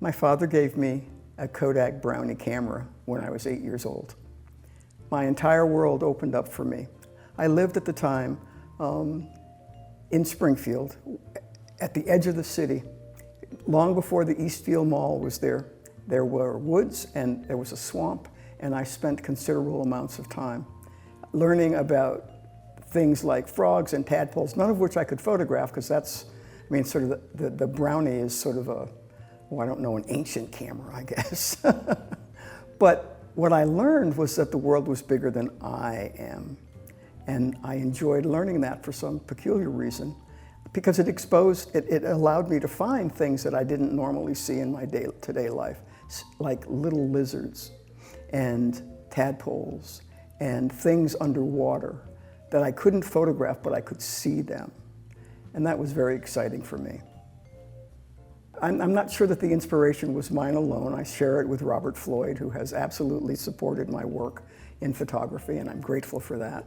My father gave me a Kodak Brownie camera when I was 8 years old. My entire world opened up for me. I lived at the time in Springfield, at the edge of the city. Long before the Eastfield Mall was there, there were woods and there was a swamp, and I spent considerable amounts of time learning about things like frogs and tadpoles, none of which I could photograph because that's, I mean, sort of the Brownie is sort of a, well, I don't know, an ancient camera, I guess. But what I learned was that the world was bigger than I am. And I enjoyed learning that for some peculiar reason, because it allowed me to find things that I didn't normally see in my day-to-day life, like little lizards and tadpoles and things underwater that I couldn't photograph, but I could see them. And that was very exciting for me. I'm not sure that the inspiration was mine alone. I share it with Robert Floyd, who has absolutely supported my work in photography, and I'm grateful for that.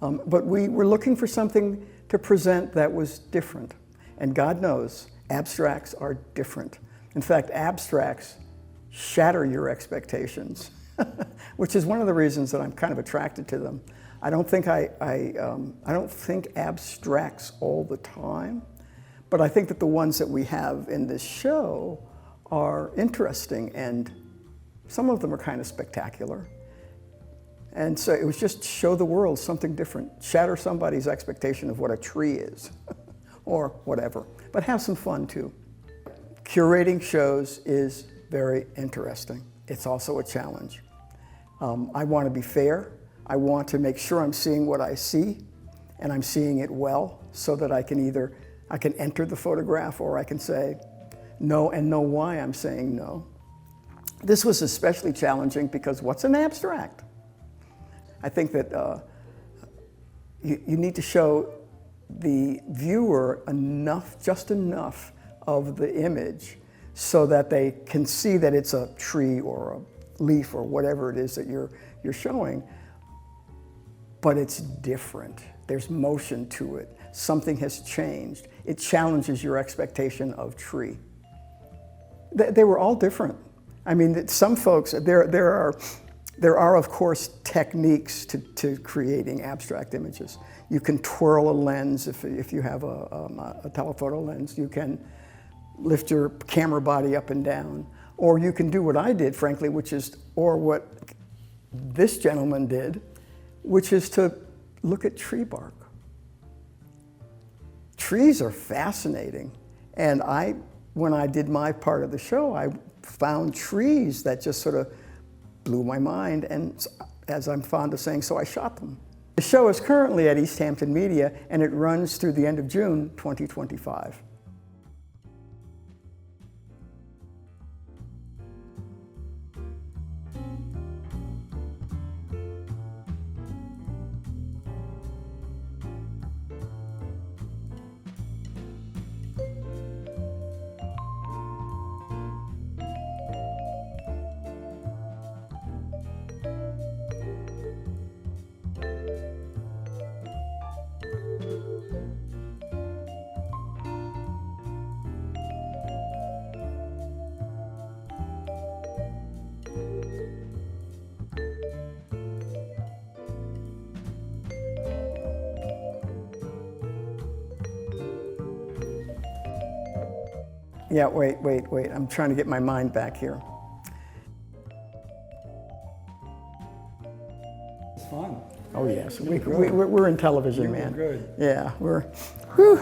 But we were looking for something to present that was different. And God knows, abstracts are different. In fact, abstracts shatter your expectations, which is one of the reasons that I'm kind of attracted to them. I don't think I don't think abstracts all the time, but I think that the ones that we have in this show are interesting, and some of them are kind of spectacular. And so it was just show the world something different, shatter somebody's expectation of what a tree is, or whatever, but have some fun too. Curating shows is very interesting. It's also a challenge. I want to be fair. I want to make sure I'm seeing what I see, and I'm seeing it well, so that I can enter the photograph, or I can say no and know why I'm saying no. This was especially challenging because what's an abstract? I think that you need to show the viewer just enough of the image so that they can see that it's a tree or a leaf or whatever it is that you're showing. But it's different. There's motion to it. Something has changed. It challenges your expectation of tree. They were all different. I mean, some folks, there are, of course, techniques to creating abstract images. You can twirl a lens if you have a telephoto lens. You can lift your camera body up and down. Or you can do what I did, frankly, or what this gentleman did, which is to look at tree bark. Trees are fascinating. And when I did my part of the show, I found trees that just sort of blew my mind, and as I'm fond of saying, so I shot them. The show is currently at Easthampton Media, and it runs through the end of June 2025. Yeah, wait. I'm trying to get my mind back here. It's fun. Oh yes, we're in television, man. Good. Yeah, we're. Whew.